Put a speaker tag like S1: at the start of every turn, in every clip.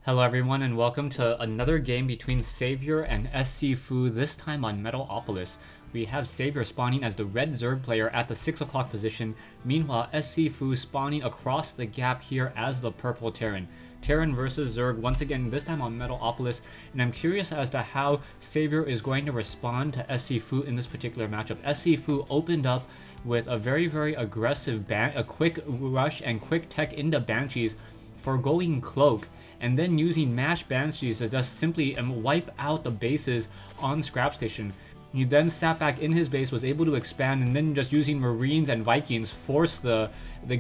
S1: Hello everyone and welcome to another game between sAviOr and sCfOu, this time on Metalopolis. We have sAviOr spawning as the red Zerg player at the 6 o'clock position, meanwhile sCfOu spawning across the gap here as the purple Terran. Terran versus Zerg once again, this time on Metalopolis, and I'm curious as to how sAviOr is going to respond to sCfOu in this particular matchup. sCfOu opened up with a very aggressive a quick rush and quick tech into Banshees, forgoing Cloak, and then using Mash Banshees to just simply wipe out the bases on Scrap Station. He then sat back in his base, was able to expand, and then just using Marines and Vikings force the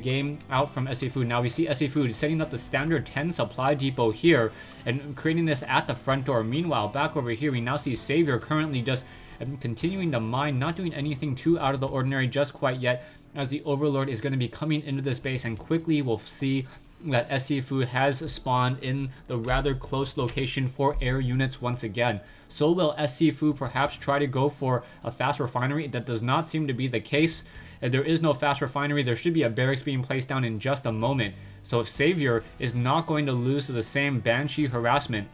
S1: game out from sCfOu. Now we see sCfOu setting up the standard 10 supply depot here and creating this at the front door. Meanwhile, back over here, we now see sAviOr currently just continuing to mine, not doing anything too out of the ordinary just quite yet, as the Overlord is going to be coming into this base, and quickly we'll see that sCfOu has spawned in the rather close location for air units once again. So will sCfOu perhaps try to go for a fast refinery? That does not seem to be the case. If there is no fast refinery, there should be a barracks being placed down in just a moment. So if sAviOr is not going to lose to the same Banshee harassment,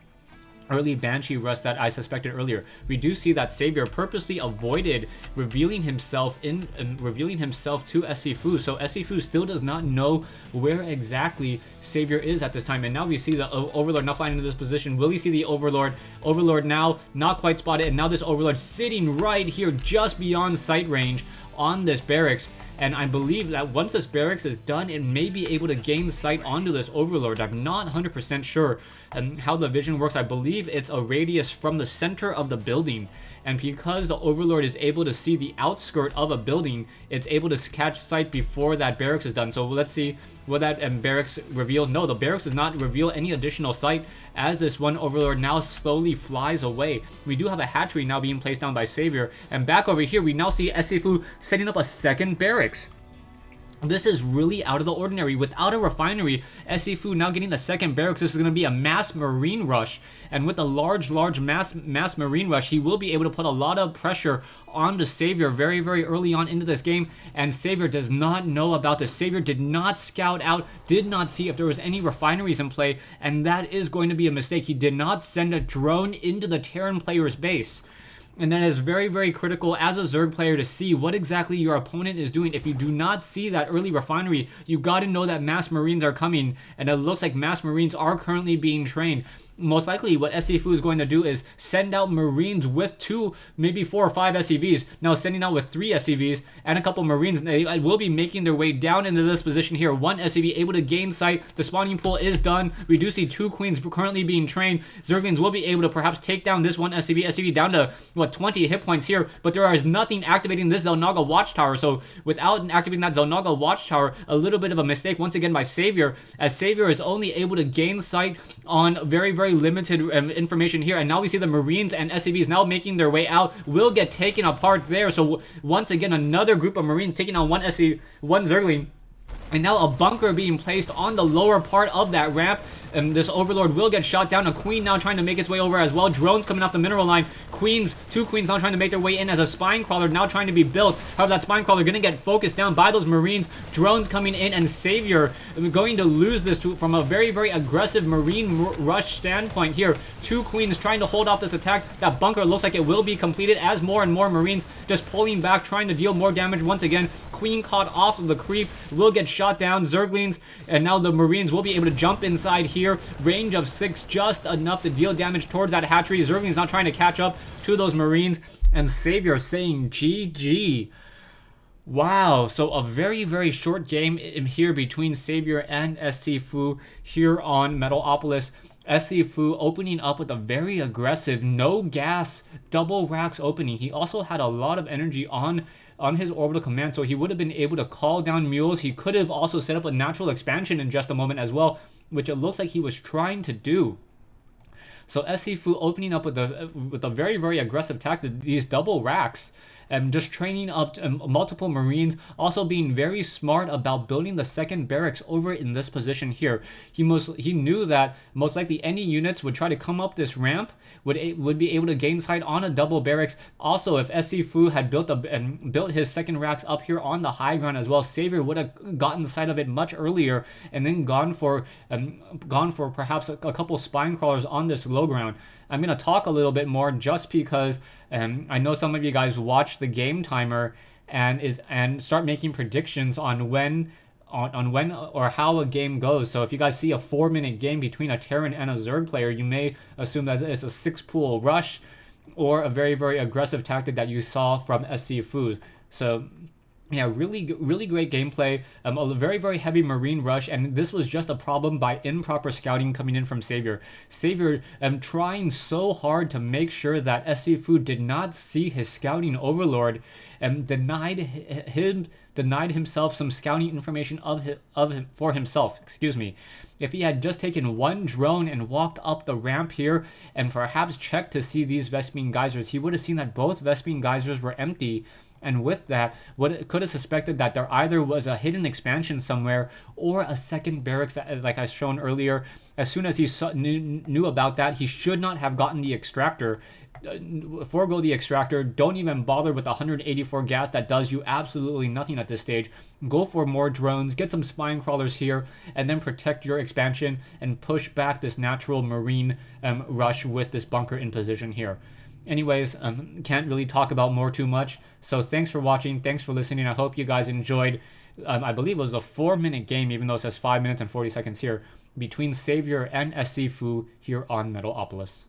S1: early Banshee rush that I suspected earlier, we do see that sAviOr purposely avoided revealing himself to sCfOu. So sCfOu still does not know where exactly sAviOr is at this time. And now we see the Overlord now flying into this position. Will we see the Overlord? Overlord now not quite spotted, and now this Overlord sitting right here just beyond sight range on this barracks. And I believe that once this barracks is done, it may be able to gain sight onto this Overlord. I'm not 100% sure how the vision works. I believe it's a radius from the center of the building. And because the Overlord is able to see the outskirt of a building, it's able to catch sight before that barracks is done. So let's see, will that barracks reveal? No, the barracks does not reveal any additional sight as this one Overlord now slowly flies away. We do have a hatchery now being placed down by sAviOr. And back over here, we now see sCfOu setting up a second barracks. This is really out of the ordinary. Without a refinery, sCfOu now getting the second barracks. This is going to be a mass marine rush. And with a large mass marine rush, he will be able to put a lot of pressure onto sAviOr very early on into this game. And sAviOr does not know about this. sAviOr did not scout out, did not see if there was any refineries in play. And that is going to be a mistake. He did not send a drone into the Terran player's base. And that is very critical as a Zerg player to see what exactly your opponent is doing. If you do not see that early refinery, you got to know that mass marines are coming, and it looks like mass marines are currently being trained. Most likely what sCfOu is going to do is send out marines with 2, maybe 4 or 5 SCVs. Now sending out with 3 SCVs and a couple marines. They will be making their way down into this position here. 1 SCV able to gain sight. The spawning pool is done. We do see 2 queens currently being trained. Zerglings will be able to perhaps take down this 1 SCV. SCV down to, 20 hit points here. But there is nothing activating this Xel'Naga Watchtower. So without activating that Xel'Naga Watchtower, a little bit of a mistake once again by sAviOr, as sAviOr is only able to gain sight on very limited information here. And now we see the Marines and SCVs now making their way out, will get taken apart there. So once again, another group of Marines taking on one Zergling. And now a bunker being placed on the lower part of that ramp. And this Overlord will get shot down. A Queen now trying to make its way over as well. Drones coming off the mineral line. 2 Queens now trying to make their way in as a Spine Crawler now trying to be built. However, that Spine Crawler going to get focused down by those Marines. Drones coming in, and sAviOr going to lose this from a very aggressive Marine rush standpoint here. 2 Queens trying to hold off this attack. That bunker looks like it will be completed as more and more Marines just pulling back, trying to deal more damage once again. Queen caught off of the creep, will get shot down. Zerglings, and now the Marines will be able to jump inside here. Range of 6, just enough to deal damage towards that hatchery. Zerglings not trying to catch up to those Marines, and sAviOr saying GG. Wow, so a very short game in here between sAviOr and sCfOu here on Metalopolis. sCfOu opening up with a very aggressive no gas double racks opening. He also had a lot of energy on his orbital command, so he would have been able to call down mules. He could have also set up a natural expansion in just a moment as well, which it looks like he was trying to do. So sCfOu opening up with a very aggressive attack, these double racks. just training up multiple Marines, also being very smart about building the second barracks over in this position here. He knew that most likely any units would try to come up this ramp, would be able to gain sight on a double barracks. Also, if SCFOu had built his second racks up here on the high ground as well, sAviOr would have gotten sight of it much earlier and then gone for perhaps a couple spine crawlers on this low ground. I'm going to talk a little bit more just because I know some of you guys watch the game timer and start making predictions on when or how a game goes. So if you guys see a 4-minute game between a Terran and a Zerg player, you may assume that it's a 6-pool rush or a very, very aggressive tactic that you saw from sCfOu. So yeah, really great gameplay. A very, very heavy Marine rush, and this was just a problem by improper scouting coming in from sAviOr. sAviOr trying so hard to make sure that sCfOu did not see his scouting overlord, and denied himself some scouting information of him for himself. Excuse me. If he had just taken one drone and walked up the ramp here and perhaps checked to see these Vespene geysers, he would have seen that both Vespene geysers were empty. And with that, could have suspected that there either was a hidden expansion somewhere or a second barracks, like I shown earlier. As soon as he knew about that, he should not have gotten the extractor. Forgo the extractor. Don't even bother with the 184 gas. That does you absolutely nothing at this stage. Go for more drones, get some spine crawlers here, and then protect your expansion and push back this natural Marine rush with this bunker in position here. Anyways, can't really talk about more too much. So thanks for watching. Thanks for listening. I hope you guys enjoyed. I believe it was a 4-minute game, even though it says 5 minutes and 40 seconds here, between sAviOr and sCfOu here on Metalopolis.